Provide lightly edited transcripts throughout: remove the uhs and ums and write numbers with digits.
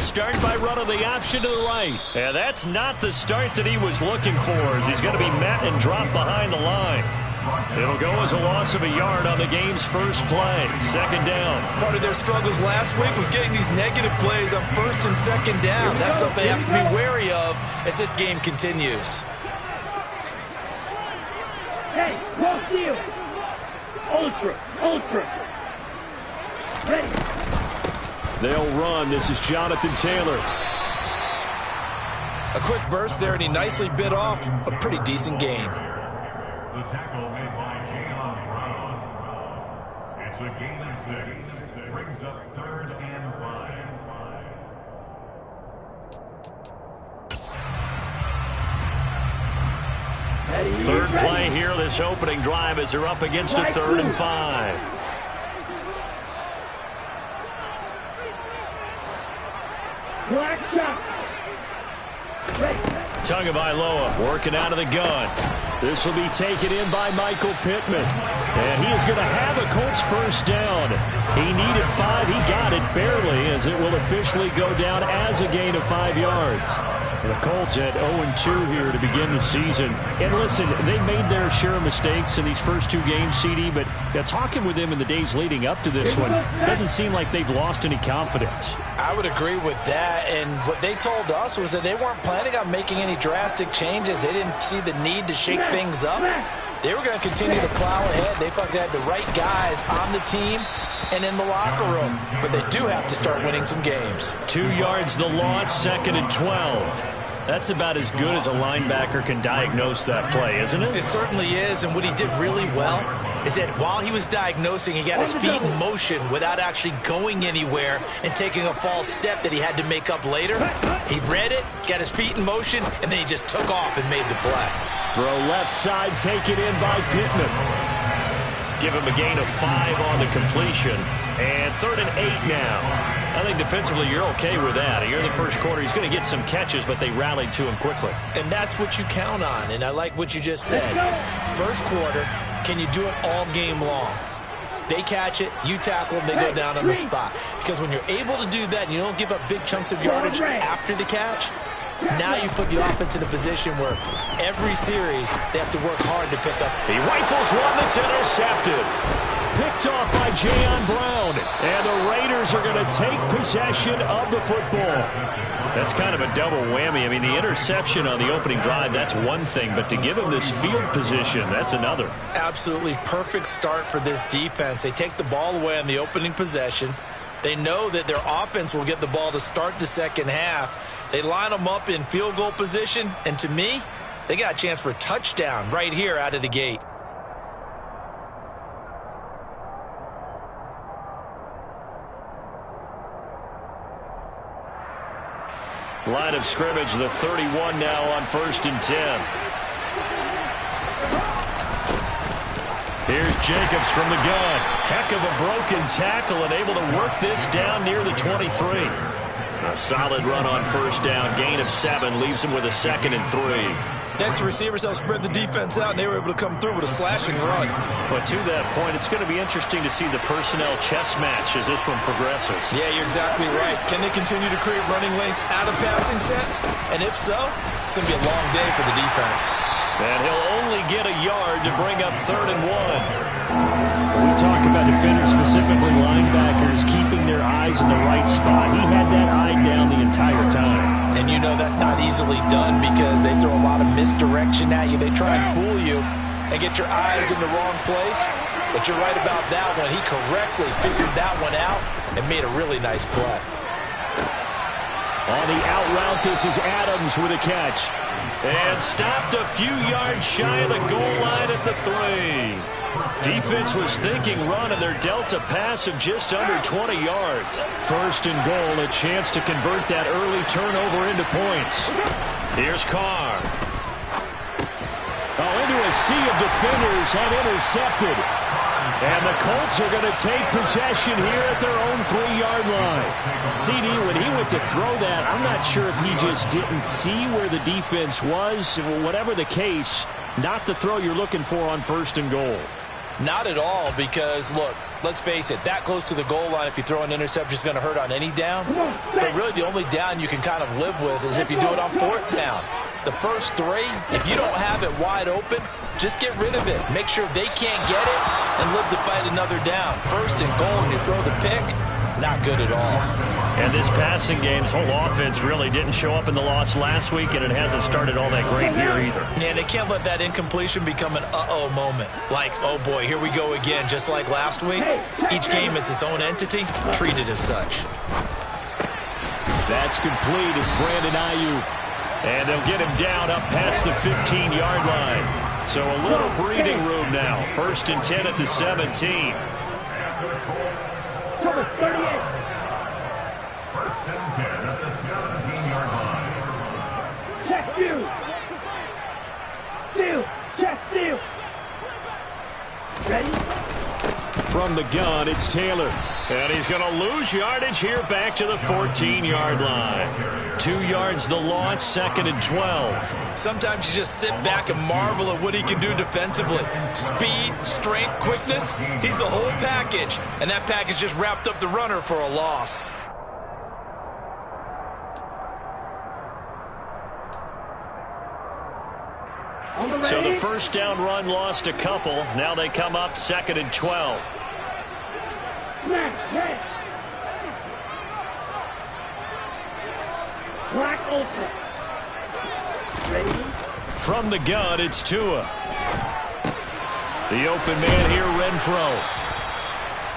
start by running the option to the right. And that's not the start that he was looking for, as he's going to be met and dropped behind the line. It'll go as a loss of a yard on the game's first play. Second down. Part of their struggles last week was getting these negative plays on first and second down. That's something they have to be wary of as this game continues. Hey, no steal. Ultra. Ready. They'll run. This is Jonathan Taylor. A quick burst there, and he nicely bit off a pretty decent gain. The tackle made by Jayon Brown. It's a gain of 6. Brings up 3rd and 5. Third play here, this opening drive, as they're up against a 3rd and 5. Black shot. Tagovailoa working out of the gun. This will be taken in by Michael Pittman. And he is going to have a Colts first down. He needed 5. He got it barely, as it will officially go down as a gain of 5 yards. The Colts at 0-2 here to begin the season. And listen, they made their share of mistakes in these first 2 games, CD, but talking with them in the days leading up to this one, doesn't seem like they've lost any confidence. I would agree with that, and what they told us was that they weren't planning on making any drastic changes. They didn't see the need to shake things up. They were going to continue to plow ahead. They thought they had the right guys on the team and in the locker room, but they do have to start winning some games. 2 yards the loss, 2nd and 12. That's about as good as a linebacker can diagnose that play, isn't it? It certainly is, and what he did really well is that while he was diagnosing, he got his feet in motion without actually going anywhere and taking a false step that he had to make up later. He read it, got his feet in motion, and then he just took off and made the play. Throw left side, taken in by Pittman. Give him a gain of 5 on the completion. And 3rd and 8 now. I think defensively you're okay with that. Here in the first quarter, he's going to get some catches, but they rallied to him quickly. And that's what you count on, and I like what you just said. First quarter, can you do it all game long? They catch it, you tackle them, they go down on the spot. Because when you're able to do that and you don't give up big chunks of yardage after the catch, now you put the offense in a position where every series they have to work hard to pick up. He rifles one that's intercepted. Picked off by Jayon Brown. And the Raiders are going to take possession of the football. That's kind of a double whammy. I mean, the interception on the opening drive, that's one thing. But to give him this field position, that's another. Absolutely perfect start for this defense. They take the ball away on the opening possession. They know that their offense will get the ball to start the second half. They line them up in field goal position. And to me, they got a chance for a touchdown right here out of the gate. Line of scrimmage, the 31 now on 1st and 10. Here's Jacobs from the gun. Heck of a broken tackle and able to work this down near the 23. A solid run on first down. Gain of 7 leaves him with a 2nd and 3. Next, the receivers helped spread the defense out, and they were able to come through with a slashing run. But to that point, it's going to be interesting to see the personnel chess match as this one progresses. Yeah, you're exactly right. Can they continue to create running lanes out of passing sets? And if so, it's going to be a long day for the defense. And he'll only get a yard to bring up 3rd and 1. We talk about defenders, specifically linebackers, keeping their eyes in the right spot. He had that eye down the entire time. And you know that's not easily done because they throw a lot of misdirection at you. They try and fool you and get your eyes in the wrong place. But you're right about that one. He correctly figured that one out and made a really nice play. On the out route, this is Adams with a catch. And stopped a few yards shy of the goal line at the 3. Defense was thinking run, and they're dealt a pass of just under 20 yards. 1st and goal, a chance to convert that early turnover into points. Here's Carr. Into a sea of defenders and intercepted. And the Colts are going to take possession here at their own 3-yard line. CD, when he went to throw that, I'm not sure if he just didn't see where the defense was. Whatever the case, not the throw you're looking for on 1st and goal. Not at all, because, look, let's face it, that close to the goal line, if you throw an interception, is going to hurt on any down. But really, the only down you can kind of live with is if you do it on 4th down. The first 3, if you don't have it wide open, just get rid of it. Make sure they can't get it and live to fight another down. 1st and goal, and you throw the pick, not good at all. And this passing game's whole offense really didn't show up in the loss last week, and it hasn't started all that great here either. Yeah, they can't let that incompletion become an uh-oh moment. Like, oh boy, here we go again, just like last week. Each game is its own entity, treat it as such. That's complete. It's Brandon Ayuk. And they'll get him down up past the 15-yard line. So a little breathing room now. 1st and 10 at the 17. Number 38. 1st and 10 at the 17-yard line. Check steal. Steal. Check steal. Ready? From the gun, it's Taylor. And he's going to lose yardage here back to the 14-yard line. 2 yards the loss, 2nd and 12. Sometimes you just sit back and marvel at what he can do defensively. Speed, strength, quickness, he's the whole package. And that package just wrapped up the runner for a loss. So the 1st down run lost a couple. Now they come up 2nd and 12. Black Ultra. Ready? From the gun, it's Tua. The open man here, Renfro.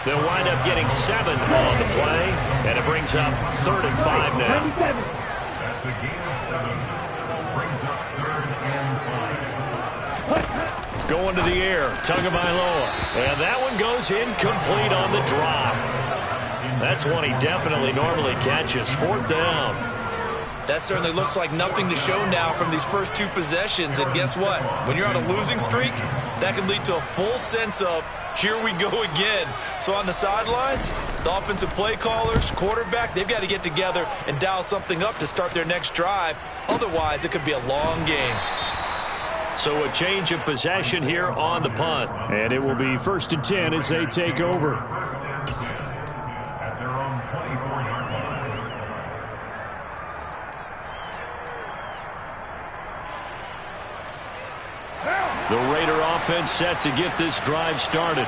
They'll wind up getting 7 on the play, and it brings up 3rd and 5 now. 97. That's the game of 7. Brings up 3rd and 5. Going to the air, Tagovailoa. And that one goes incomplete on the drop. That's one he definitely normally catches. 4th down. That certainly looks like nothing to show now from these first 2 possessions. And guess what? When you're on a losing streak, that can lead to a full sense of, here we go again. So on the sidelines, the offensive play callers, quarterback, they've got to get together and dial something up to start their next drive. Otherwise, it could be a long game. So a change of possession here on the punt. And it will be 1st and 10 as they take over. 1st and 10 at their own 24-yard line. The Raider offense set to get this drive started.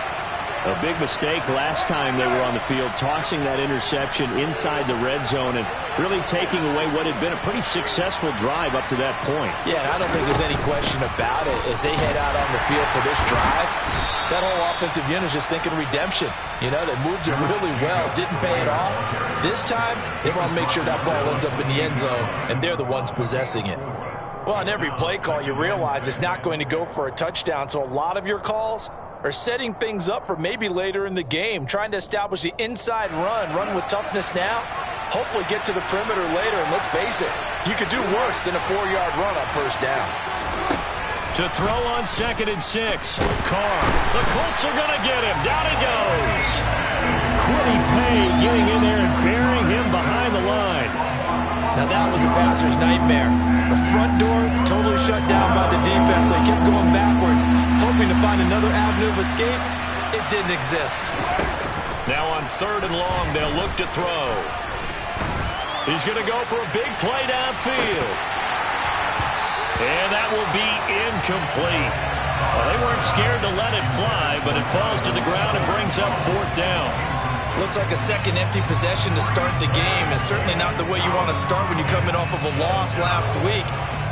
A big mistake last time they were on the field, tossing that interception inside the red zone and really taking away what had been a pretty successful drive up to that point. Yeah, and I don't think there's any question about it. As they head out on the field for this drive, that whole offensive unit is just thinking redemption. You know, they moved it really well, didn't pay it off. This time, they want to make sure that ball ends up in the end zone, and they're the ones possessing it. Well, on every play call, you realize it's not going to go for a touchdown, so a lot of your calls are setting things up for maybe later in the game, trying to establish the inside run with toughness now, hopefully get to the perimeter later, and let's face it, you could do worse than a 4-yard run on 1st down. To throw on 2nd and 6, Carr. The Colts are going to get him. Down he goes. Kwity Paye getting in there and burying him behind the line. Now that was a passer's nightmare. The front door totally shut down by the defense. They kept going backwards, hoping to find another avenue of escape. It didn't exist. Now on 3rd and long, they'll look to throw. He's going to go for a big play downfield. And that will be incomplete. Well, they weren't scared to let it fly, but it falls to the ground and brings up 4th down. Looks like a second empty possession to start the game, and certainly not the way you want to start when you're coming off of a loss last week.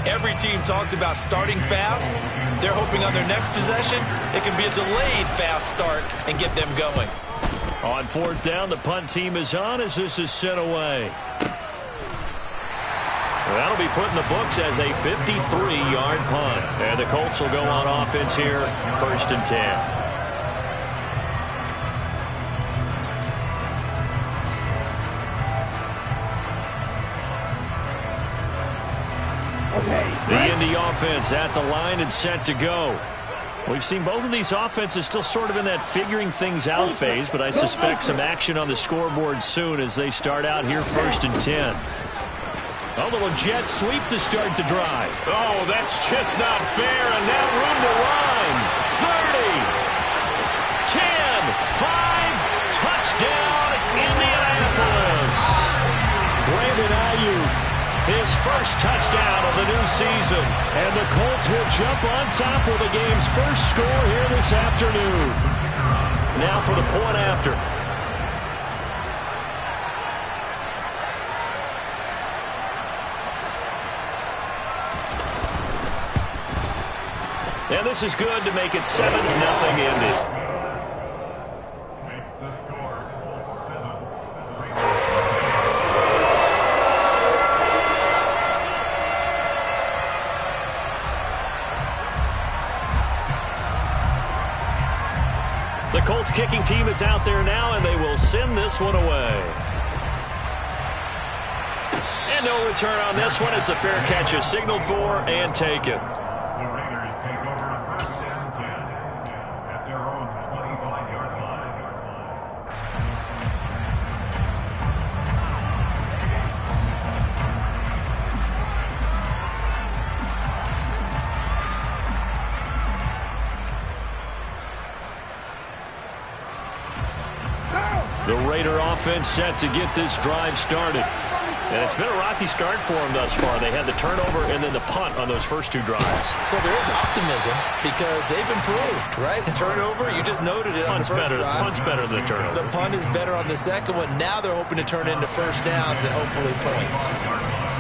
Every team talks about starting fast. They're hoping on their next possession, it can be a delayed fast start and get them going. On 4th down, the punt team is on as this is sent away. That'll be put in the books as a 53-yard punt. And the Colts will go on offense here, 1st and 10. The Indy offense at the line and set to go. We've seen both of these offenses still sort of in that figuring things out phase, but I suspect some action on the scoreboard soon as they start out here 1st and 10. A little jet sweep to start the drive. Oh, that's just not fair, and now room to run. 30. Brandon Ayuk. His first touchdown of the new season. And the Colts will jump on top with the game's first score here this afternoon. Now for the point after. And this is good to make it 7-0 Indy. Makes the score 7. The Colts kicking team is out there now, and they will send this one away. And no return on this one as the fair catch is signaled for and taken. The Raiders take over a first and 10 at their own 25-yard line. The Raider offense set to get this drive started. And it's been a rocky start for them thus far. They had the turnover and then the punt on those first two drives. So there is optimism because they've improved, right? Turnover, you just noted it on the first drive. Punt's better than the turnover. The punt is better on the second one. Now they're hoping to turn into first downs and hopefully points.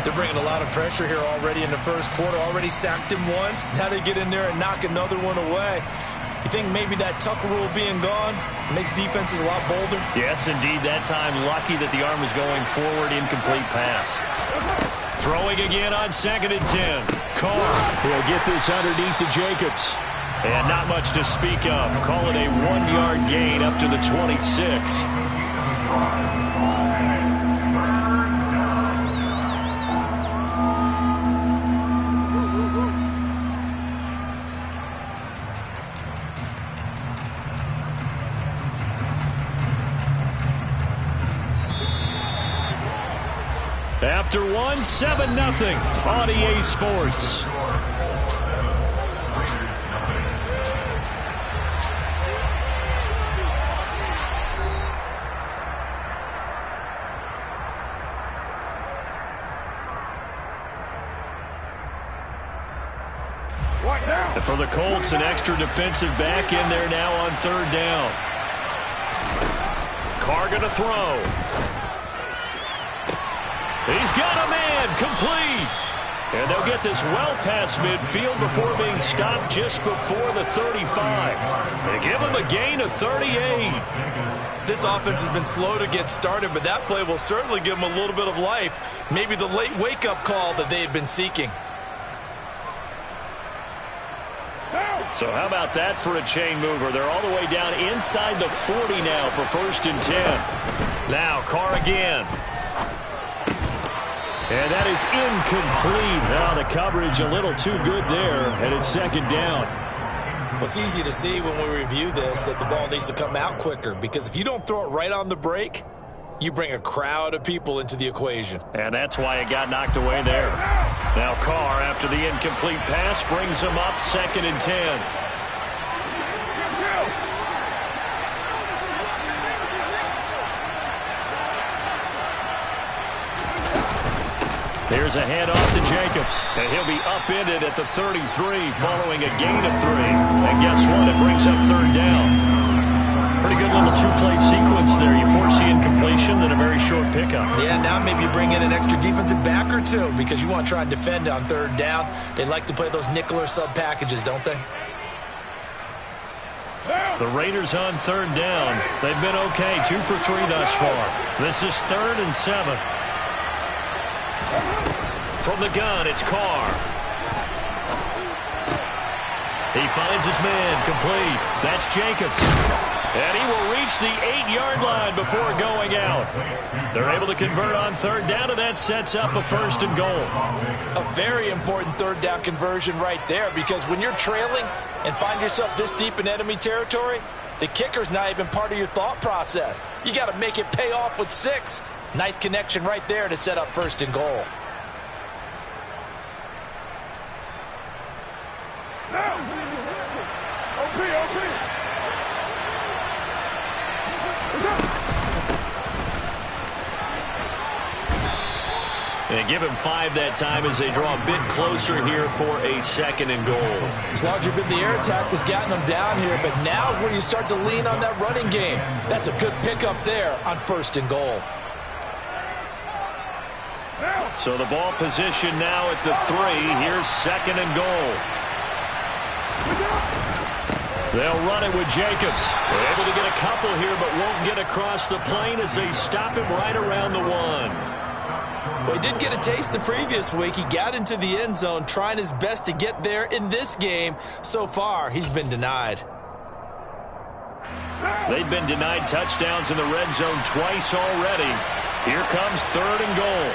They're bringing a lot of pressure here already in the first quarter. Already sacked him once. Now they get in there and knock another one away. You think maybe that Tucker rule being gone makes defenses a lot bolder? Yes, indeed. That time, lucky that the arm was going forward, incomplete pass. Throwing again on 2nd and 10. Carr will get this underneath to Jacobs. And not much to speak of. Call it a 1-yard gain up to the 26. After 7-0 on EA Sports. And for the Colts, an extra defensive back in there now on 3rd down. Carr going to throw. He's got a man, complete. And they'll get this well past midfield before being stopped just before the 35. They give him a gain of 38. This offense has been slow to get started, but that play will certainly give them a little bit of life. Maybe the late wake-up call that they had been seeking. So how about that for a chain mover? They're all the way down inside the 40 now for 1st and 10. Now Carr again. And that is incomplete. Now the coverage a little too good there, and it's 2nd down. Well, it's easy to see when we review this that the ball needs to come out quicker, because if you don't throw it right on the break, you bring a crowd of people into the equation. And that's why it got knocked away there. Now Carr, after the incomplete pass, brings him up 2nd and 10. Here's a handoff to Jacobs, and he'll be upended at the 33 following a gain of 3. And guess what? It brings up 3rd down. Pretty good little two-play sequence there. You force the incompletion, then a very short pickup. Yeah, now maybe you bring in an extra defensive back or two because you want to try and defend on 3rd down. They like to play those nickel or sub packages, don't they? The Raiders on 3rd down. They've been okay, 2 for 3 thus far. This is 3rd and 7. From the gun, it's Carr. He finds his man, complete. That's Jacobs. And he will reach the 8-yard line before going out. They're able to convert on 3rd down, and that sets up a 1st and goal. A very important 3rd down conversion right there, because when you're trailing and find yourself this deep in enemy territory, the kicker's not even part of your thought process. You got to make it pay off with 6. Nice connection right there to set up 1st and goal. And give him 5 that time as they draw a bit closer here for a 2nd and goal. As long as you've been the air attack that's gotten them down here, but now is where you start to lean on that running game. That's a good pickup there on 1st and goal. So the ball position now at the 3. Here's 2nd and goal. They'll run it with Jacobs. They're able to get a couple here, but won't get across the plane as they stop him right around the 1. Well, he did get a taste the previous week. He got into the end zone trying his best to get there in this game. So far, he's been denied. They've been denied touchdowns in the red zone twice already. Here comes 3rd and goal.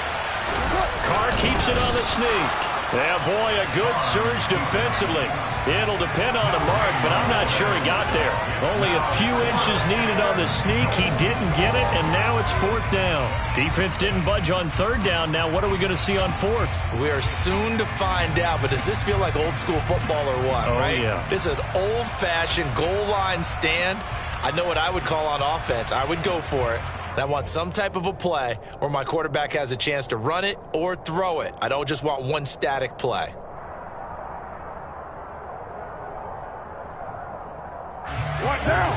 Carr keeps it on the sneak. Yeah, boy, a good surge defensively. It'll depend on the mark, but I'm not sure he got there. Only a few inches needed on the sneak. He didn't get it, and now it's 4th down. Defense didn't budge on 3rd down. Now what are we going to see on 4th? We are soon to find out, but does this feel like old school football or what, right? Yeah. This is an old-fashioned goal line stand. I know what I would call on offense. I would go for it. And I want some type of a play where my quarterback has a chance to run it or throw it. I don't just want one static play. What now?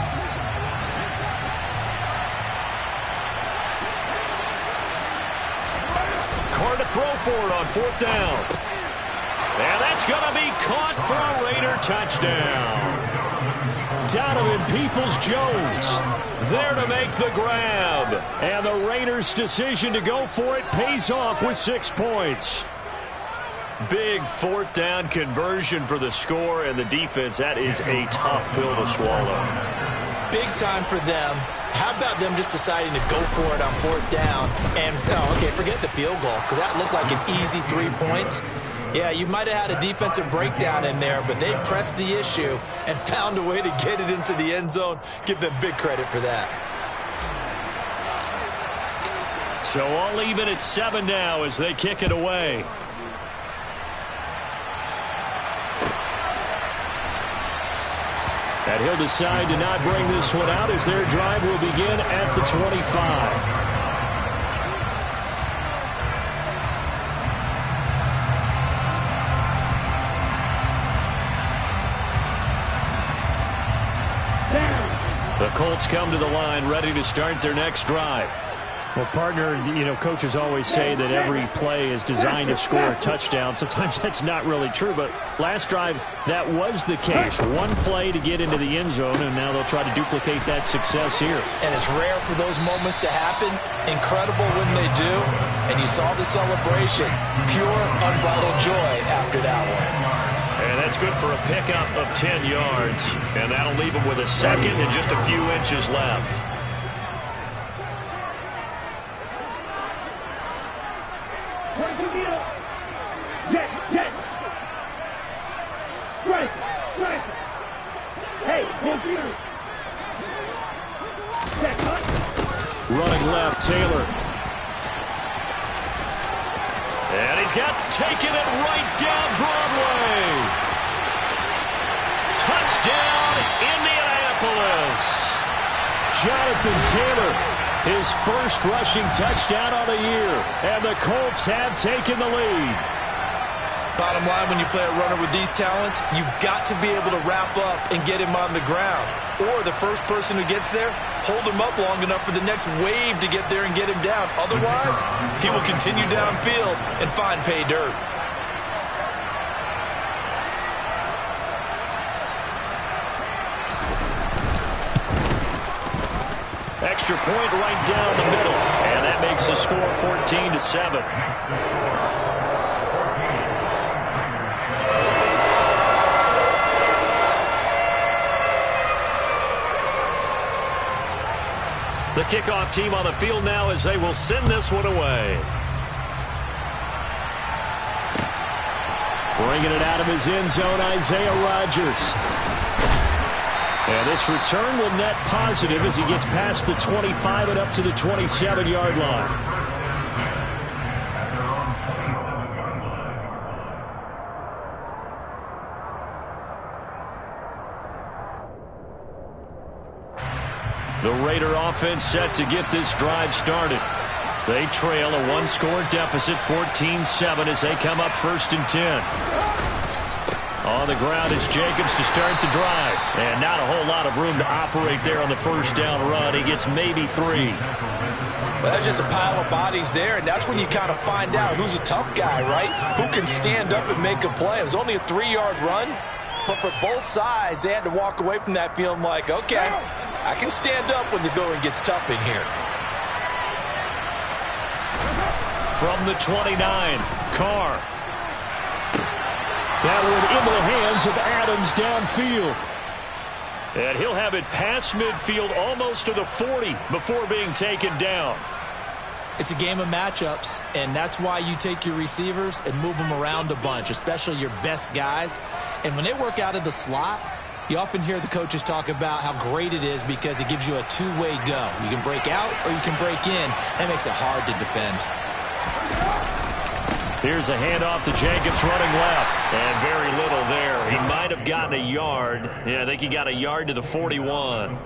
Carr to throw for it on 4th down. And that's going to be caught for a Raider touchdown. Donovan Peoples-Jones there to make the grab. And the Raiders' decision to go for it pays off with 6 points. Big 4th down conversion for the score, and the defense, that is a tough pill to swallow. Big time for them. How about them just deciding to go for it on 4th down? And, okay, forget the field goal, because that looked like an easy 3 points. Yeah, you might have had a defensive breakdown in there, but they pressed the issue and found a way to get it into the end zone. Give them big credit for that. So all even at 7 now as they kick it away. And he'll decide to not bring this one out as their drive will begin at the 25. The Colts come to the line ready to start their next drive. Well, partner, you know, coaches always say that every play is designed to score a touchdown. Sometimes that's not really true, but last drive, that was the case. One play to get into the end zone, and now they'll try to duplicate that success here. And it's rare for those moments to happen. Incredible when they do. And you saw the celebration. Pure, unbridled joy after that one. And that's good for a pickup of 10 yards. And that'll leave them with a 2nd and just a few inches left. Running left, Taylor. And he's taken it right down Broadway. Touchdown, Indianapolis. Jonathan Taylor, his first rushing touchdown of the year. And the Colts have taken the lead. Bottom line, when you play a runner with these talents, you've got to be able to wrap up and get him on the ground. Or the first person who gets there, hold him up long enough for the next wave to get there and get him down. Otherwise, he will continue downfield and find pay dirt. Extra point right down the middle. And that makes the score 14-7. The kickoff team on the field now as they will send this one away. Bringing it out of his end zone, Isaiah Rodgers. And this return will net positive as he gets past the 25 and up to the 27-yard line. The Raider offense set to get this drive started. They trail a one-score deficit, 14-7, as they come up 1st and 10. On the ground is Jacobs to start the drive. And not a whole lot of room to operate there on the first down run. He gets maybe 3. Well, that's just a pile of bodies there, and that's when you kind of find out who's a tough guy, right? Who can stand up and make a play. It was only a 3-yard run, but for both sides, they had to walk away from that feeling like, okay, I can stand up when the going gets tough in here. From the 29, Carr. That one into the hands of Adams downfield. And he'll have it past midfield almost to the 40 before being taken down. It's a game of matchups, and that's why you take your receivers and move them around a bunch, especially your best guys. And when they work out of the slot, you often hear the coaches talk about how great it is because it gives you a two-way go. You can break out or you can break in. That makes it hard to defend. Here's a handoff to Jacobs running left. And very little there. He might have gotten a yard. Yeah, I think he got a yard to the 41.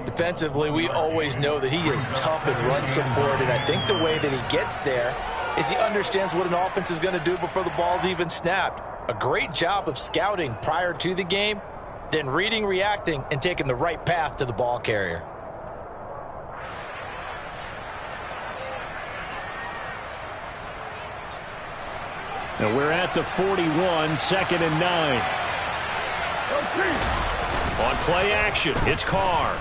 Defensively, we always know that he is tough in run support, and I think the way that he gets there is he understands what an offense is going to do before the ball's even snapped. A great job of scouting prior to the game, then reading, reacting, and taking the right path to the ball carrier. And we're at the 41, 2nd and 9. On play action, it's Carr.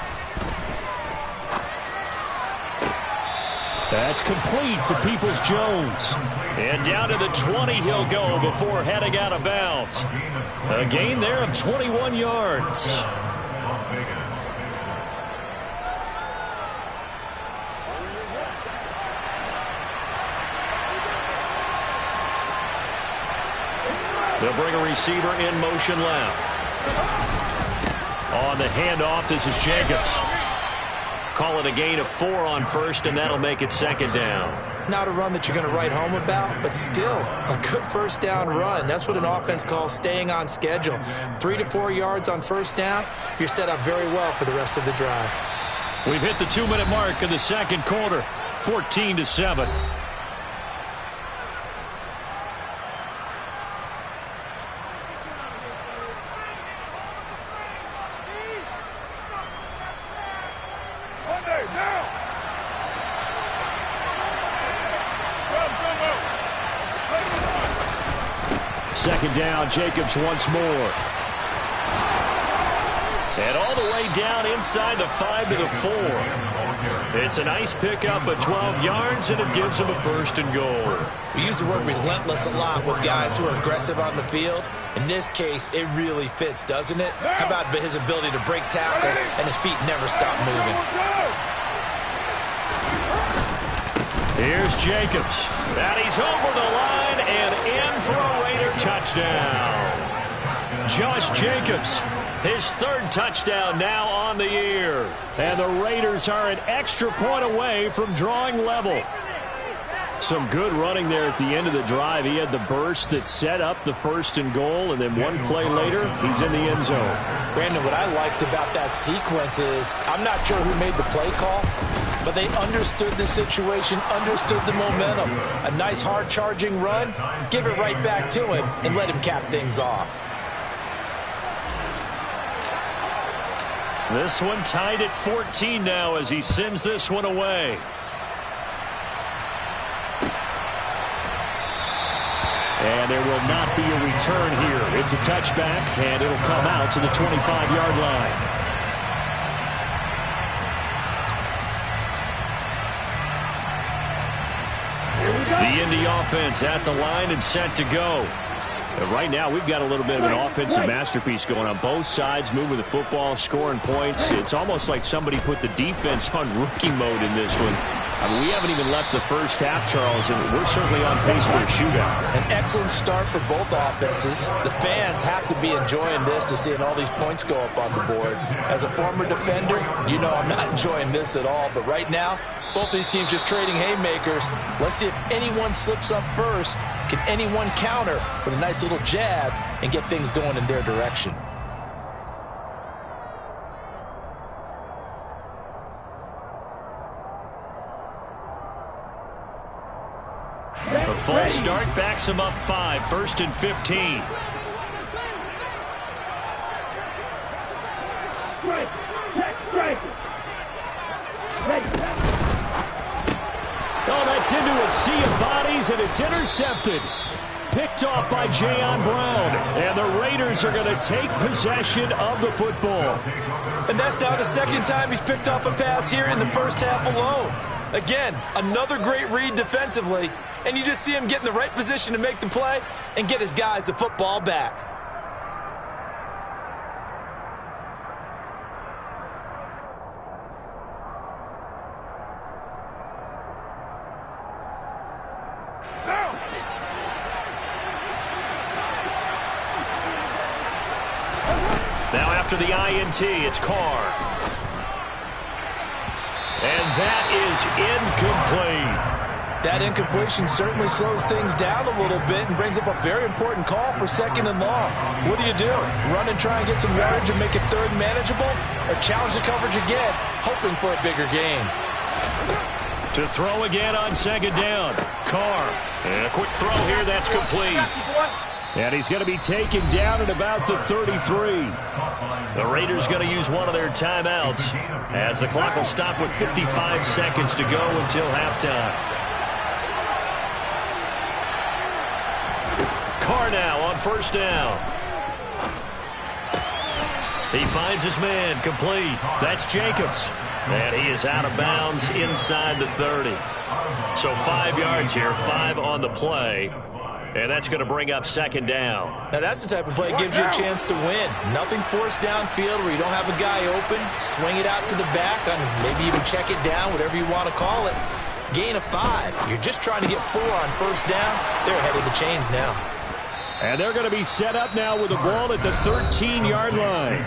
That's complete to Peoples-Jones. And down to the 20 he'll go before heading out of bounds. A gain there of 21 yards. They'll bring a receiver in motion left. On the handoff, this is Jacobs. Call it a gain of 4 on first, and that'll make it 2nd down. Not a run that you're going to write home about, but still a good first down run. That's what an offense calls staying on schedule. 3 to 4 yards on first down, you're set up very well for the rest of the drive. We've hit the 2-minute mark of the second quarter, 14-7. Second down, Jacobs once more. And all the way down inside the 5 to the 4. It's a nice pickup of 12 yards, and it gives him a 1st and goal. We use the word relentless a lot with guys who are aggressive on the field. In this case, it really fits, doesn't it? How about his ability to break tackles and his feet never stop moving? Here's Jacobs. And he's over the line and in for a Raider touchdown. Josh Jacobs, his 3rd touchdown now on the year. And the Raiders are an extra point away from drawing level. Some good running there at the end of the drive. He had the burst that set up the 1st and goal, and then one play later, he's in the end zone. Brandon, what I liked about that sequence is I'm not sure who made the play call, but they understood the situation, understood the momentum. A nice hard-charging run, give it right back to him, and let him cap things off. This one tied at 14 now as he sends this one away. And there will not be a return here. It's a touchback, and it'll come out to the 25-yard line. The Indy offense at the line and set to go. Right now, we've got a little bit of an offensive masterpiece going on. Both sides moving the football, scoring points. It's almost like somebody put the defense on rookie mode in this one. I mean, we haven't even left the first half, Charles, and we're certainly on pace for a shootout. An excellent start for both offenses. The fans have to be enjoying this to seeing all these points go up on the board. As a former defender, you know I'm not enjoying this at all. But right now, both these teams just trading haymakers. Let's see if anyone slips up first. Can anyone counter with a nice little jab and get things going in their direction? false start backs him up 5, 1st and 15. Oh, that's into a sea of bodies, and it's intercepted. Picked off by Jayon Brown. And the Raiders are going to take possession of the football. And that's now the second time he's picked off a pass here in the first half alone. Again, another great read defensively. And you just see him get in the right position to make the play and get his guys the football back. Now after the INT, it's Carr. And that is incomplete. That incompletion certainly slows things down a little bit and brings up a very important call for 2nd and long. What do? Run and try and get some yardage and make it 3rd manageable? Or challenge the coverage again, hoping for a bigger gain? To throw again on 2nd down. Carr. And a quick throw here, that's complete. And he's going to be taken down at about the 33. The Raiders going to use one of their timeouts as the clock will stop with 55 seconds to go until halftime. Carr now on 1st down. He finds his man, complete. That's Jacobs. And he is out of bounds inside the 30. So 5 yards here, 5 on the play. And that's going to bring up 2nd down. Now that's the type of play that gives you a chance to win. Nothing forced downfield where you don't have a guy open. Swing it out to the back. Maybe even check it down, whatever you want to call it. Gain of 5. You're just trying to get 4 on 1st down. They're ahead of the chains now. And they're going to be set up now with the ball at the 13-yard line.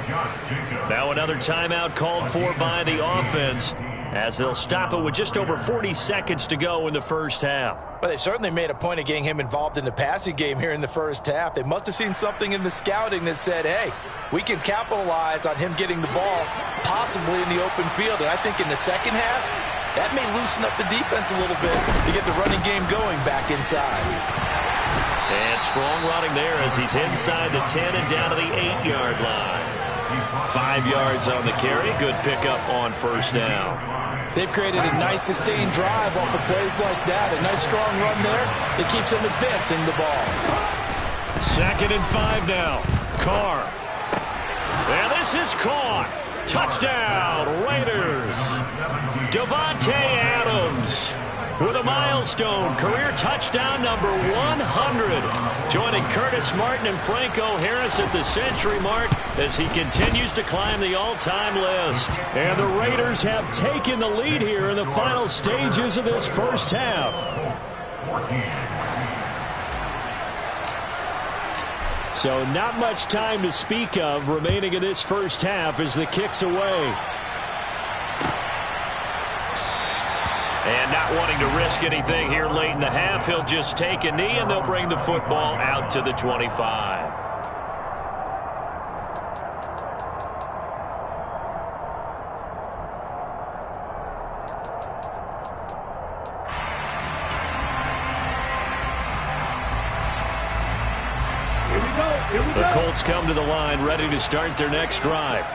Now another timeout called for by the offense as they'll stop it with just over 40 seconds to go in the first half. But they certainly made a point of getting him involved in the passing game here in the first half. They must have seen something in the scouting that said, hey, we can capitalize on him getting the ball possibly in the open field. And I think in the second half, that may loosen up the defense a little bit to get the running game going back inside. And strong running there as he's inside the 10 and down to the 8-yard line. 5 yards on the carry. Good pickup on 1st down. They've created a nice sustained drive off of plays like that. A nice strong run there that keeps them advancing the ball. 2nd and 5 now. Carr. And this is caught. Touchdown, Raiders. Davante Adams with a milestone career touchdown number 100. Joining Curtis Martin and Franco Harris at the century mark as he continues to climb the all-time list. And the Raiders have taken the lead here in the final stages of this first half. So not much time to speak of remaining in this first half as the kick's away. And not wanting to risk anything here late in the half, he'll just take a knee and they'll bring the football out to the 25. The Colts come to the line ready to start their next drive.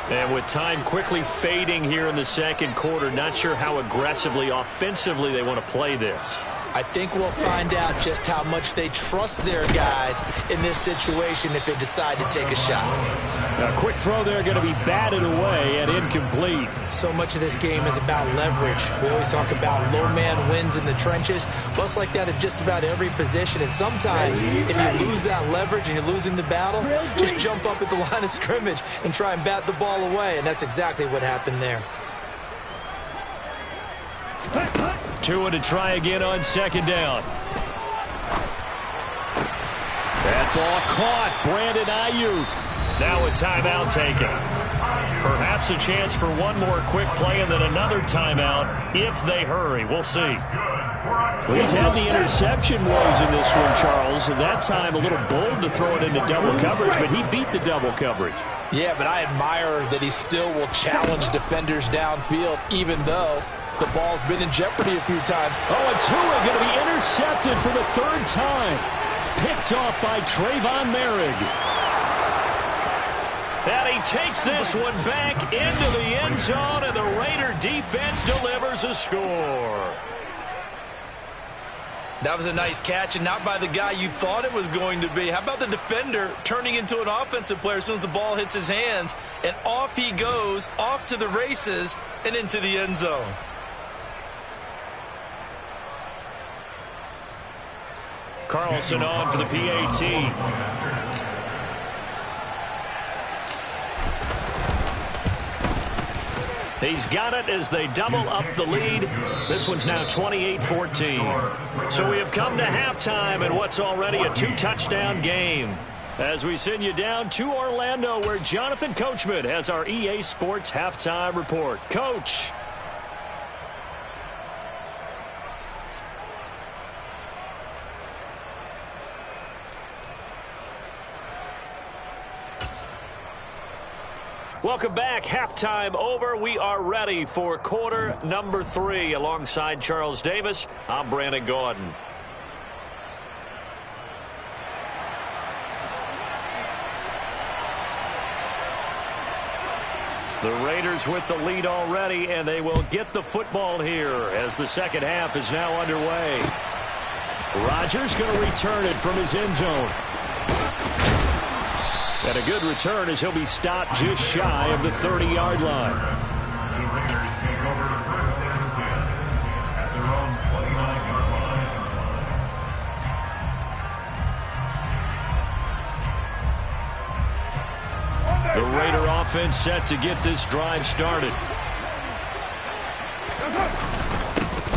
And with time quickly fading here in the second quarter, not sure how aggressively, offensively they want to play this. I think we'll find out just how much they trust their guys in this situation if they decide to take a shot. A quick throw there going to be batted away and incomplete. So much of this game is about leverage. We always talk about low man wins in the trenches. Plus like that at just about every position. And sometimes if you lose that leverage and you're losing the battle, just jump up at the line of scrimmage and try and bat the ball away. And that's exactly what happened there. Tua to try again on 2nd down. That ball caught. Brandon Ayuk. Now a timeout taken. Perhaps a chance for one more quick play and then another timeout if they hurry. We'll see. Well, he's had the interception woes in this one, Charles. And that time a little bold to throw it into double coverage, but he beat the double coverage. Yeah, but I admire that he still will challenge defenders downfield, even though the ball's been in jeopardy a few times. Oh, and Tua going to be intercepted for the third time. Picked off by Trayvon Merrick. And he takes this one back into the end zone, and the Raider defense delivers a score. That was a nice catch, and not by the guy you thought it was going to be. How about the defender turning into an offensive player as soon as the ball hits his hands, and off he goes, off to the races, and into the end zone. Carlson on for the PAT. He's got it as they double up the lead. This one's now 28-14. So we have come to halftime in what's already a 2-touchdown game. As we send you down to Orlando, where Jonathan Coachman has our EA Sports halftime report. Coach. Welcome back. Halftime over. We are ready for quarter number 3. Alongside Charles Davis, I'm Brandon Gaudin. The Raiders with the lead already, and they will get the football here as the second half is now underway. Rodgers going to return it from his end zone. And a good return as he'll be stopped just shy of the 30-yard line. The Raiders take over first down and 10 at their own 29-yard line. The Raider offense set to get this drive started.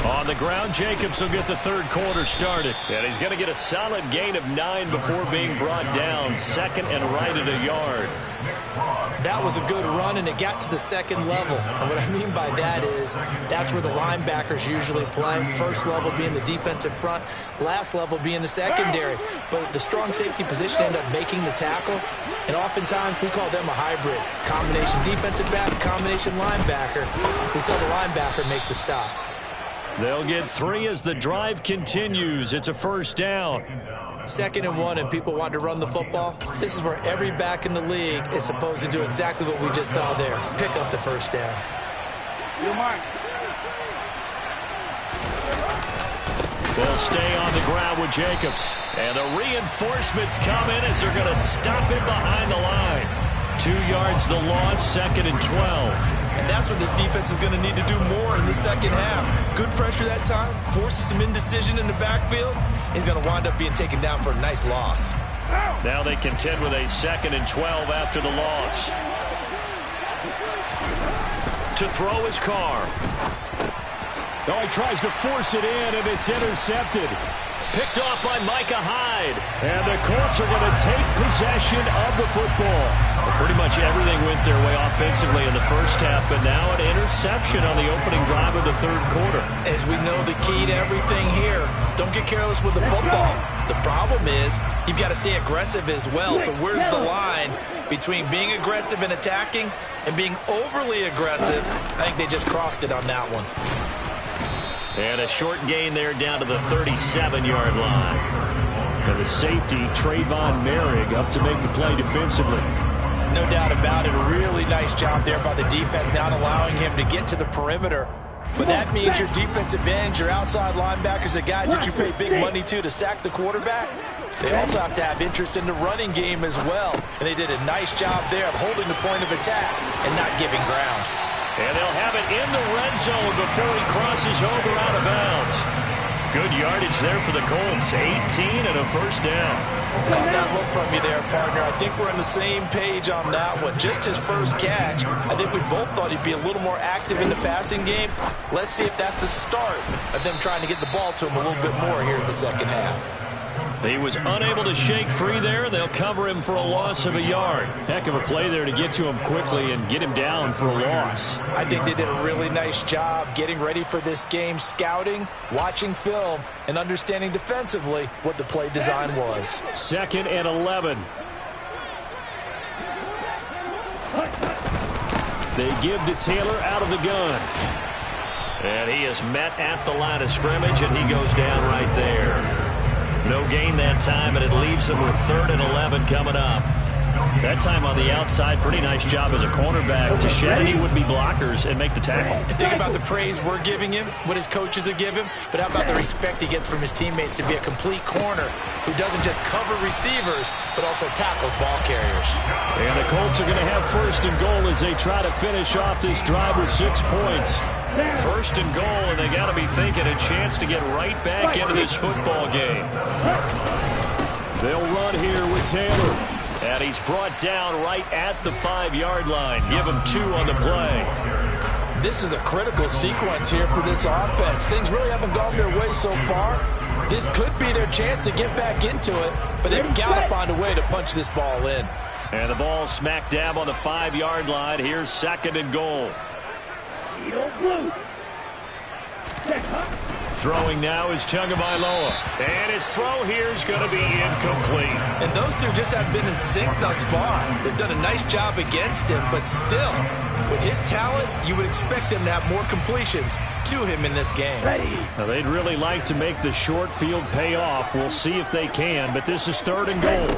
On the ground, Jacobs will get the third quarter started. And he's going to get a solid gain of 9 before being brought down. Second and right at a yard. That was a good run, and it got to the second level. And what I mean by that is that's where the linebackers usually play. First level being the defensive front, last level being the secondary. But the strong safety position ended up making the tackle, and oftentimes we call them a hybrid. Combination defensive back, combination linebacker. We saw the linebacker make the stop. They'll get 3 as the drive continues. It's a first down. 2nd and 1, and people want to run the football. This is where every back in the league is supposed to do exactly what we just saw there. Pick up the first down. They'll stay on the ground with Jacobs. And the reinforcements come in as they're going to stop him behind the line. 2 yards the loss, 2nd and 12. And that's what this defense is going to need to do more in the second half. Good pressure that time, forces some indecision in the backfield. He's going to wind up being taken down for a nice loss. Now they contend with a 2nd and 12 after the loss. To throw his Carr. Oh, he tries to force it in, and it's intercepted. Picked off by Micah Hyde. And the Colts are going to take possession of the football. Well, pretty much everything went their way offensively in the first half, but now an interception on the opening drive of the third quarter. As we know, the key to everything here, don't get careless with the football. The problem is you've got to stay aggressive as well. So where's the line between being aggressive and attacking and being overly aggressive? I think they just crossed it on that one. And a short gain there down to the 37-yard line. And the safety, Trayvon Merrick, up to make the play defensively. No doubt about it. A really nice job there by the defense, not allowing him to get to the perimeter. But that means your defensive ends, your outside linebackers, the guys that you pay big money to sack the quarterback, they also have to have interest in the running game as well. And they did a nice job there of holding the point of attack and not giving ground. And they'll have it in the red zone before he crosses over out of bounds. Good yardage there for the Colts. 18 and a first down. Caught that look from you there, partner. I think we're on the same page on that one. Just his first catch. I think we both thought he'd be a little more active in the passing game. Let's see if that's the start of them trying to get the ball to him a little bit more here in the second half. He was unable to shake free there. They'll cover him for a loss of a yard. Heck of a play there to get to him quickly and get him down for a loss. I think they did a really nice job getting ready for this game, scouting, watching film, and understanding defensively what the play design was. 2nd and 11. They give to Taylor out of the gun. And he is met at the line of scrimmage, and he goes down right there. No gain that time, and it leaves him with 3rd and 11 coming up. That time on the outside, pretty nice job as a cornerback to shed any would-be blockers and make the tackle. Think about the praise we're giving him, what his coaches have given him, but how about the respect he gets from his teammates to be a complete corner who doesn't just cover receivers, but also tackles ball carriers. And the Colts are going to have 1st and goal as they try to finish off this drive with 6 points. 1st and goal, and they got to be thinking a chance to get right back into this football game. They'll run here with Taylor. And he's brought down right at the 5-yard line. Give him 2 on the play. This is a critical sequence here for this offense. Things really haven't gone their way so far. This could be their chance to get back into it, but they've got to find a way to punch this ball in. And the ball smack dab on the 5-yard line. Here's 2nd and goal. Throwing now is Tagovailoa. And his throw here is going to be incomplete. And those two just haven't been in sync thus far. They've done a nice job against him, but still, with his talent, you would expect them to have more completions to him in this game. Now, they'd really like to make the short field pay off. We'll see if they can, but this is 3rd and goal.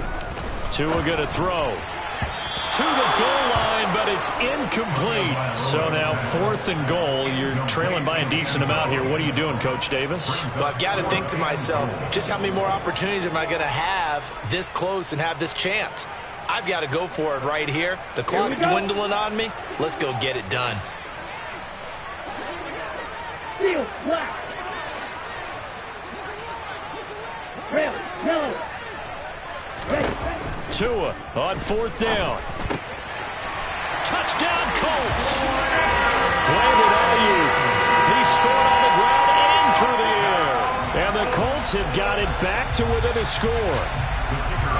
Tua going to throw to the goal line, but it's incomplete. So now 4th and goal. You're trailing by a decent amount here. What are you doing, Coach Davis? Well, I've got to think to myself, just how many more opportunities am I going to have this close and have this chance? I've got to go for it right here. The clock's dwindling on me. Let's go get it done. Tua on 4th down. Touchdown, Colts. Brandon Ayuk. He scored on the ground and through the air. And the Colts have got it back to within a score.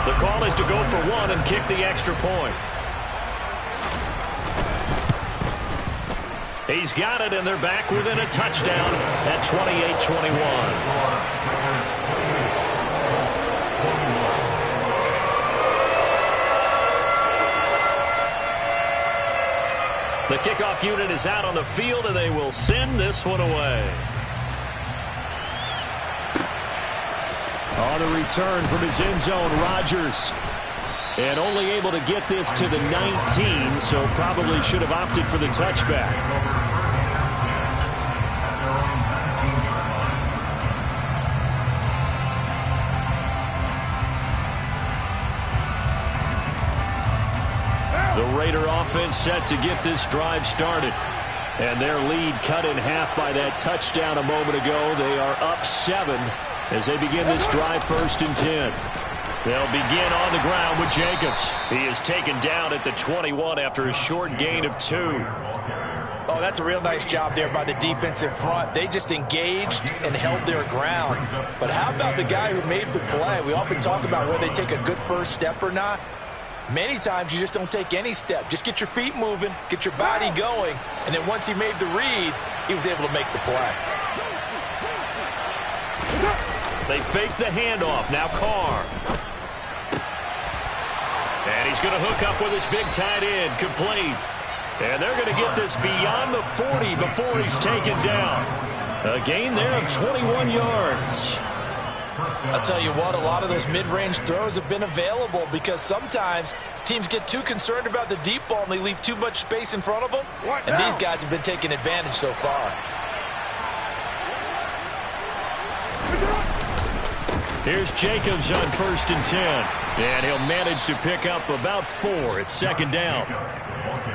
The call is to go for 1 and kick the extra point. He's got it, and they're back within a touchdown at 28-21. The kickoff unit is out on the field, and they will send this one away. On the return from his end zone, Rodgers. And only able to get this to the 19, so probably should have opted for the touchback. The Raider offense set to get this drive started. And their lead cut in half by that touchdown a moment ago. They are up 7 as they begin this drive 1st and 10. They'll begin on the ground with Jacobs. He is taken down at the 21 after a short gain of 2. Oh, that's a real nice job there by the defensive front. They just engaged and held their ground. But how about the guy who made the play? We often talk about whether they take a good first step or not. Many times you just don't take any step. Just get your feet moving, get your body going, and then once he made the read, he was able to make the play. They fake the handoff. Now Carr. And he's going to hook up with his big tight end, complete. And they're going to get this beyond the 40 before he's taken down. A gain there of 21 yards. I'll tell you what, a lot of those mid-range throws have been available because sometimes teams get too concerned about the deep ball and they leave too much space in front of them. And these guys have been taking advantage so far. Here's Jacobs on 1st and 10. And he'll manage to pick up about 4. It's 2nd down.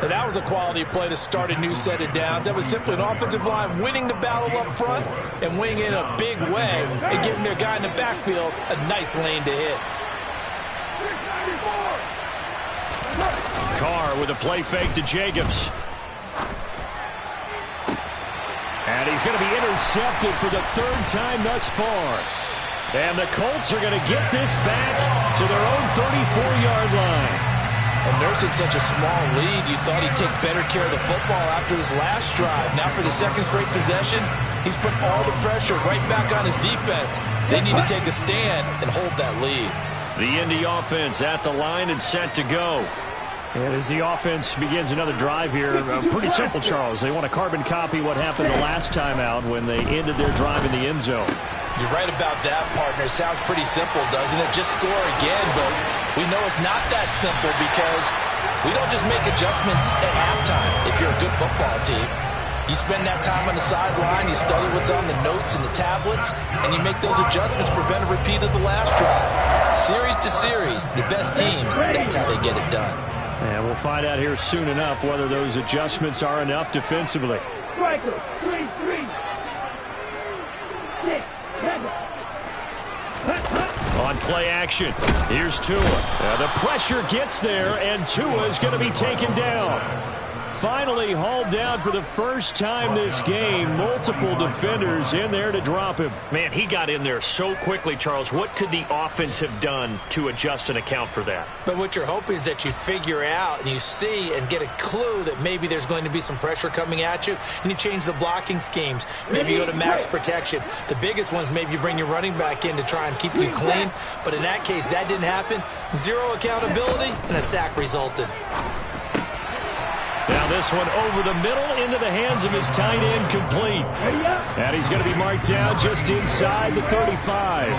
And that was a quality play to start a new set of downs. That was simply an offensive line winning the battle up front and winning in a big way and giving their guy in the backfield a nice lane to hit. Carr with a play fake to Jacobs. And he's going to be intercepted for the 3rd time thus far. And the Colts are going to get this back to their own 34-yard line. And nursing such a small lead, you thought he'd take better care of the football after his last drive. Now for the 2nd straight possession, he's put all the pressure right back on his defense. They need to take a stand and hold that lead. The Indy offense at the line and set to go. And as the offense begins another drive here, pretty simple, Charles. They want to carbon copy what happened the last time out when they ended their drive in the end zone. You're right about that, partner. It sounds pretty simple, doesn't it? Just score again, but we know it's not that simple because we don't just make adjustments at halftime if you're a good football team. You spend that time on the sideline, you study what's on the notes and the tablets, and you make those adjustments, prevent a repeat of the last drive. Series to series, the best teams, that's how they get it done. And we'll find out here soon enough whether those adjustments are enough defensively. Striker, 3-3. 6, 7. On play action, here's Tua. The pressure gets there, and Tua is going to be taken down. Finally hauled down for the first time this game. Multiple defenders in there to drop him. Man, he got in there so quickly, Charles. What could the offense have done to adjust and account for that? But what you're hoping is that you figure out and you see and get a clue that maybe there's going to be some pressure coming at you, and you change the blocking schemes. Maybe you go to max protection. The biggest ones, maybe you bring your running back in to try and keep you clean. But in that case, that didn't happen. Zero accountability, and a sack resulted. Now this one over the middle into the hands of his tight end, complete. And he's going to be marked down just inside the 35.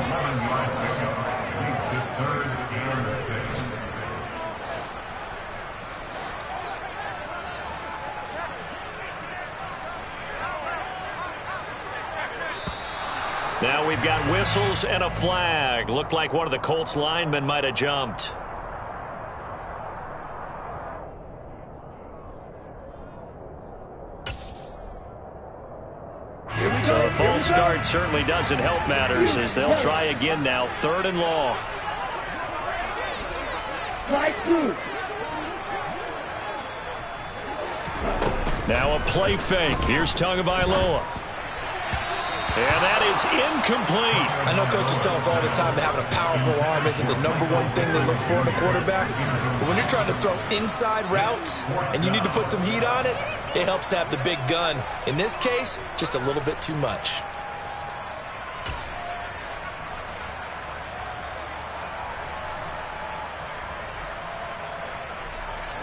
Now we've got whistles and a flag. Looked like one of the Colts linemen might have jumped. So a false start certainly doesn't help matters as they'll try again now. 3rd and long. Now a play fake. Here's Tagovailoa. And that is incomplete. I know coaches tell us all the time that having a powerful arm isn't the #1 thing they look for in a quarterback. But when you're trying to throw inside routes and you need to put some heat on it, it helps to have the big gun. In this case, just a little bit too much.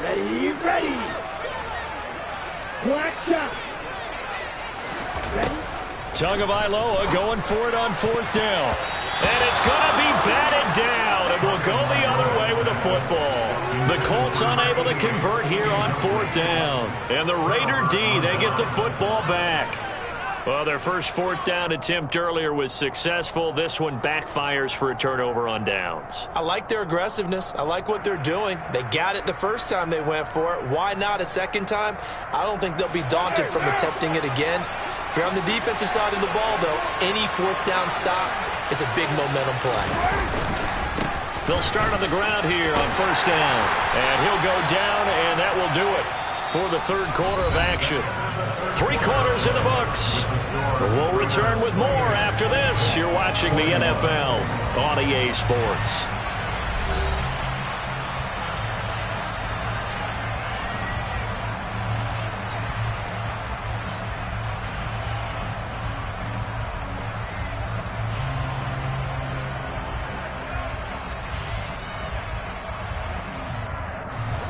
Ready, ready. Black shot. Ready. Tagovailoa going for it on 4th down. And it's going to be batted down. It will go the other way with the football. The Colts unable to convert here on 4th down. And the Raider D, they get the football back. Well, their first 4th down attempt earlier was successful. This one backfires for a turnover on downs. I like their aggressiveness. I like what they're doing. They got it the first time they went for it. Why not a second time? I don't think they'll be daunted from attempting it again. If you're on the defensive side of the ball, though, any 4th down stop is a big momentum play. They'll start on the ground here on 1st down. And he'll go down, and that will do it for the 3rd quarter of action. 3 quarters in the books. We'll return with more after this. You're watching the NFL on EA Sports.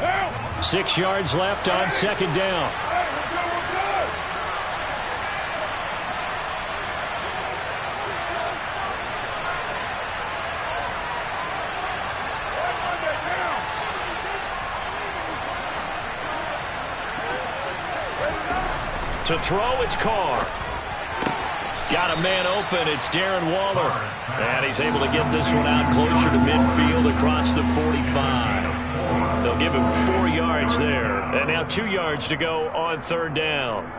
Help! 6 yards left on 2nd down. To throw, it's Carr. Got a man open. It's Darren Waller. And he's able to get this one out closer to midfield across the 45. They'll give him 4 yards there. And now 2 yards to go on 3rd down.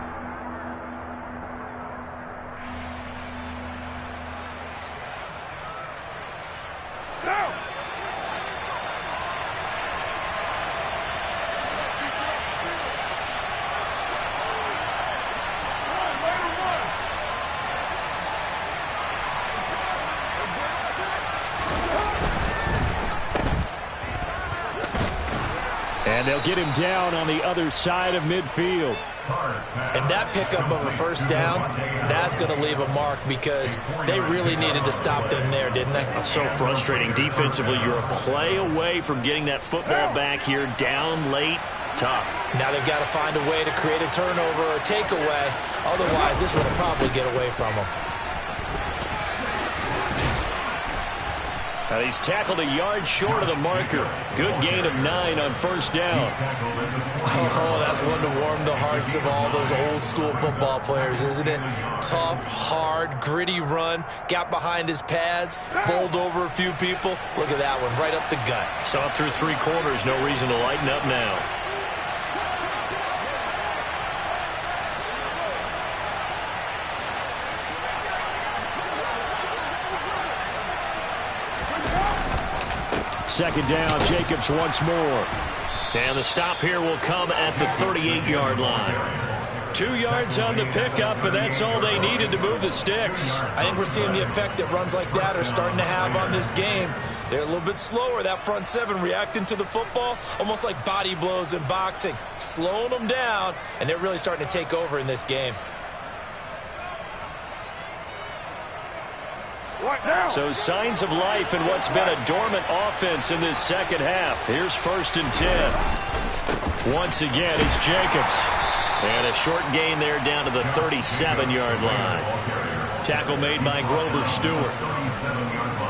And they'll get him down on the other side of midfield. And that pickup of a first down, that's going to leave a mark because they really needed to stop them there, didn't they? So frustrating. Defensively, you're a play away from getting that football back here. Down late, tough. Now they've got to find a way to create a turnover or a takeaway. Otherwise, this one will probably get away from them. Now he's tackled a yard short of the marker. Good gain of 9 on first down. Oh, that's one to warm the hearts of all those old school football players, isn't it? Tough, hard, gritty run. Got behind his pads, bowled over a few people. Look at that one, right up the gut. Saw it through 3 quarters. No reason to lighten up now. Second down, Jacobs once more. And the stop here will come at the 38-yard line. 2 yards on the pickup, but that's all they needed to move the sticks. I think we're seeing the effect that runs like that are starting to have on this game. They're a little bit slower, that front 7, reacting to the football, almost like body blows in boxing, slowing them down, and they're really starting to take over in this game. So signs of life in what's been a dormant offense in this second half. Here's 1st and 10. Once again, it's Jacobs. And a short gain there down to the 37-yard line. Tackle made by Grover Stewart.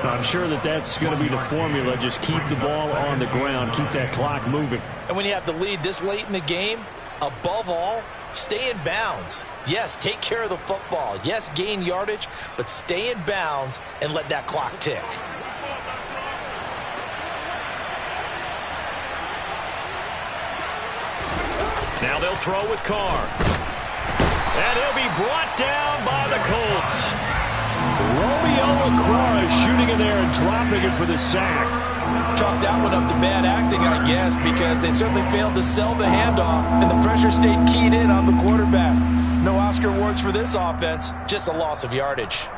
I'm sure that's going to be the formula. Just keep the ball on the ground. Keep that clock moving. And when you have the lead this late in the game, above all, stay in bounds. Yes, take care of the football. Yes, gain yardage, but stay in bounds and let that clock tick. Now they'll throw with Carr. And he'll be brought down by the Colts. Romeo Okwara shooting in there and dropping it for the sack. Chalk that one up to bad acting, I guess, because they certainly failed to sell the handoff, and the pressure stayed keyed in on the quarterback. No Oscar awards for this offense, just a loss of yardage.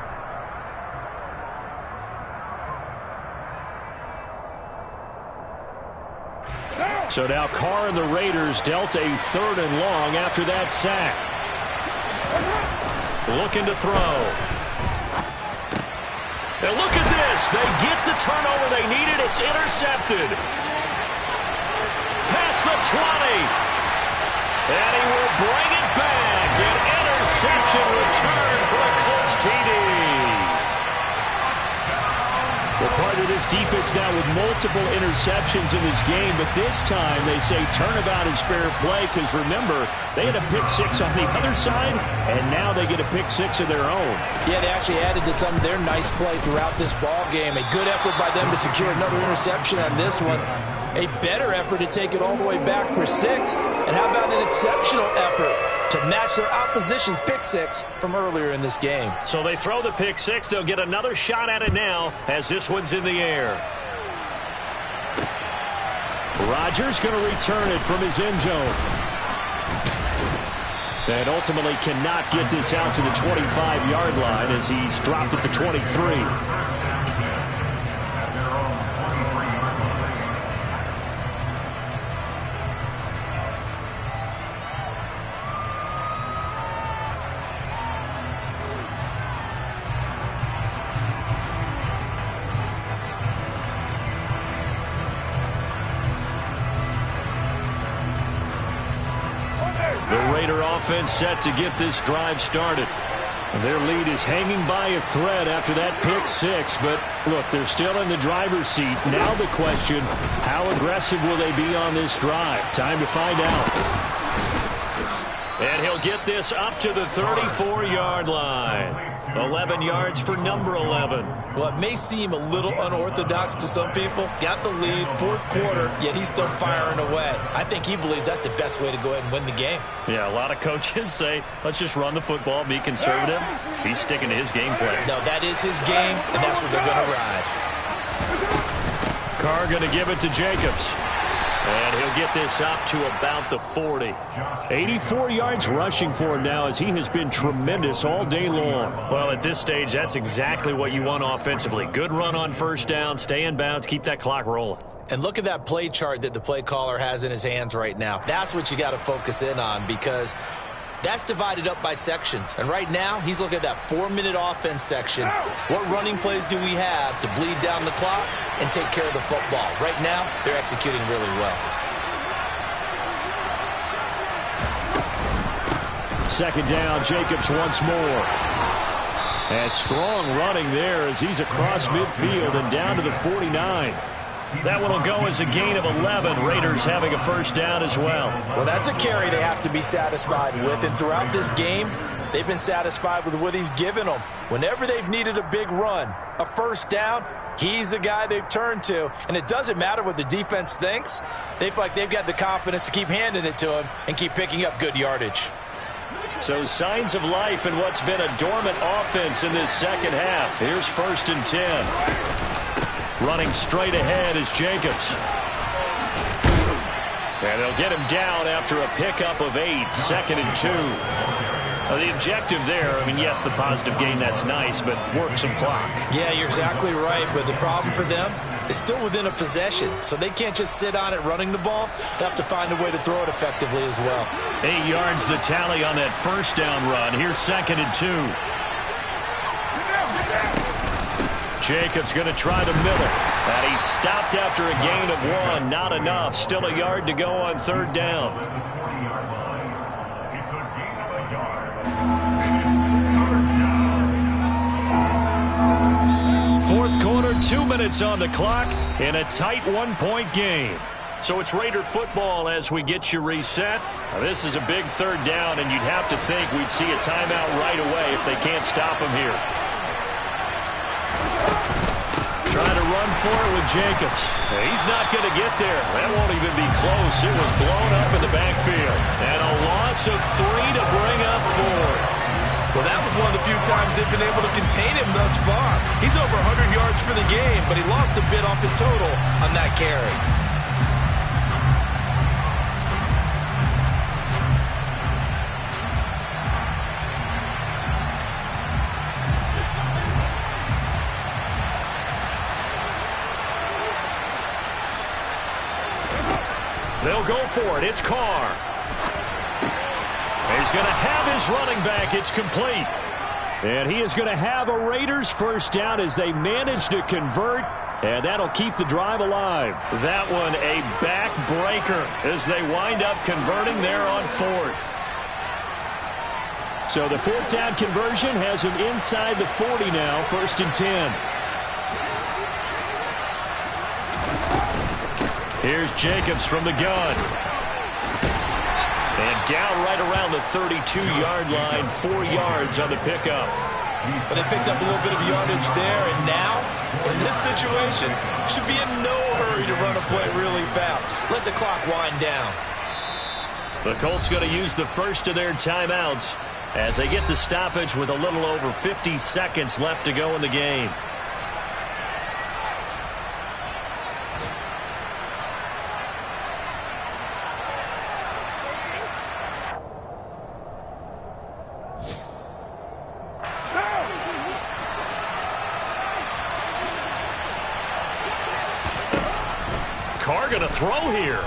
So now Carr and the Raiders dealt a 3rd and long after that sack. Looking to throw. And look at this. They get the turnover they needed. It's intercepted. Past the 20. And he will bring it back. An interception return for a Colts TD. Well, part of this defense now with multiple interceptions in this game, but this time they say turnabout is fair play because, remember, they had a pick 6 on the other side, and now they get a pick 6 of their own. Yeah, they actually added to some of their nice play throughout this ball game. A good effort by them to secure another interception on this one. A better effort to take it all the way back for 6. And how about an exceptional effort to match their opposition's pick 6 from earlier in this game? So they throw the pick 6. They'll get another shot at it now as this one's in the air. Rodgers going to return it from his end zone. And ultimately cannot get this out to the 25-yard line as he's dropped at the 23. Offense set to get this drive started. And their lead is hanging by a thread after that pick 6. But look, they're still in the driver's seat. Now the question, how aggressive will they be on this drive? Time to find out. And he'll get this up to the 34-yard line. 11 yards for number 11. Well, it may seem a little unorthodox to some people. Got the lead, 4th quarter, yet he's still firing away. I think he believes that's the best way to go ahead and win the game. Yeah, a lot of coaches say, let's just run the football, be conservative. He's sticking to his game plan. No, that is his game, and that's what they're going to ride. Carr going to give it to Jacobs. And he'll get this up to about the 40. 84 yards rushing for him now as he has been tremendous all day long. Well, at this stage, that's exactly what you want offensively. Good run on first down, stay in bounds, keep that clock rolling. And look at that play chart that the play caller has in his hands right now. That's what you got to focus in on because That's divided up by sections. And right now, he's looking at that 4-minute offense section. What running plays do we have to bleed down the clock and take care of the football? Right now, they're executing really well. Second down, Jacobs once more. And strong running there as he's across midfield and down to the 49. That one will go as a gain of 11. Raiders having a first down as well. Well, that's a carry they have to be satisfied with. And throughout this game, they've been satisfied with what he's given them. Whenever they've needed a big run, a first down, he's the guy they've turned to. And it doesn't matter what the defense thinks. They feel like they've got the confidence to keep handing it to him and keep picking up good yardage. So signs of life in what's been a dormant offense in this second half. Here's 1st and 10. Running straight ahead is Jacobs. And they'll get him down after a pickup of 8, 2nd and 2. The objective there, I mean, yes, the positive gain, that's nice, but work some clock. Yeah, you're exactly right, but the problem for them is still within a possession, so they can't just sit on it running the ball. They have to find a way to throw it effectively as well. 8 yards the tally on that first down run. Here's 2nd and 2. Jacobs going to try to mill it. And he stopped after a gain of 1. Not enough. Still a yard to go on 3rd down. Fourth quarter, 2 minutes on the clock in a tight 1-point game. So it's Raider football as we get you reset. Now, this is a big 3rd down, and you'd have to think we'd see a timeout right away if they can't stop him here. Trying to run for it with Jacobs. He's not going to get there. That won't even be close. It was blown up in the backfield. And a loss of 3 to bring up 4. Well, that was one of the few times they've been able to contain him thus far. He's over 100 yards for the game, but he lost a bit off his total on that carry. They'll go for it. It's Carr. He's going to have his running back. It's complete. And he is going to have a Raiders first down as they manage to convert. And that'll keep the drive alive. That one a backbreaker as they wind up converting there on 4th. So the 4th down conversion has him inside the 40 now. 1st and 10. Here's Jacobs from the gun. And down right around the 32-yard line, 4 yards on the pickup. But they picked up a little bit of yardage there, and now, in this situation, should be in no hurry to run a play really fast. Let the clock wind down. The Colts going to use the first of their timeouts as they get the stoppage with a little over 50 seconds left to go in the game. Carr going to throw here.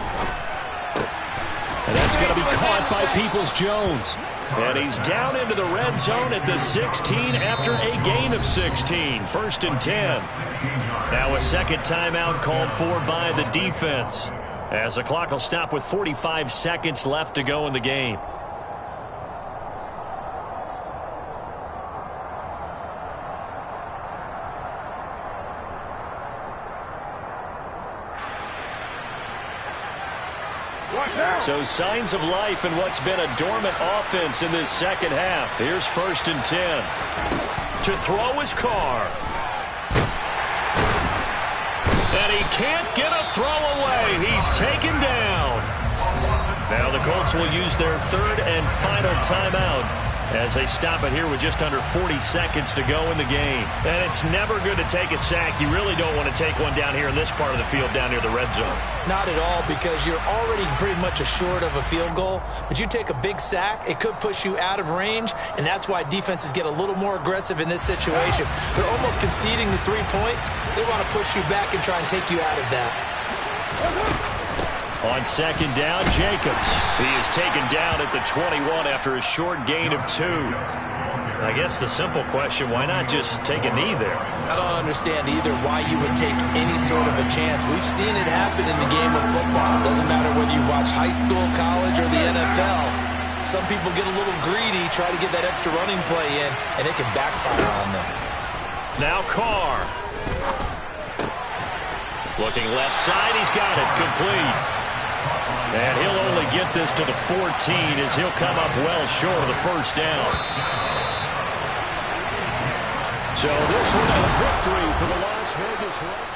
And that's going to be caught by Peoples-Jones. And he's down into the red zone at the 16 after a gain of 16. 1st and 10. Now a second timeout called for by the defense, as the clock will stop with 45 seconds left to go in the game. So signs of life in what's been a dormant offense in this second half. Here's 1st and 10. To throw is Carr. And he can't get a throw away. He's taken down. Now the Colts will use their 3rd and final timeout as they stop it here with just under 40 seconds to go in the game. And it's never good to take a sack. You really don't want to take one down here in this part of the field down near the red zone. Not at all, because you're already pretty much assured of a field goal. But you take a big sack, it could push you out of range, and that's why defenses get a little more aggressive in this situation. They're almost conceding the 3 points. They want to push you back and try and take you out of that. On second down, Jacobs. He is taken down at the 21 after a short gain of 2. I guess the simple question, why not just take a knee there? I don't understand either why you would take any sort of a chance. We've seen it happen in the game of football. It doesn't matter whether you watch high school, college, or the NFL. Some people get a little greedy, try to get that extra running play in, and it can backfire on them. Now Carr. Looking left side, he's got it, complete. And he'll only get this to the 14 as he'll come up well short of the first down. So this was a victory for the Las Vegas Raiders.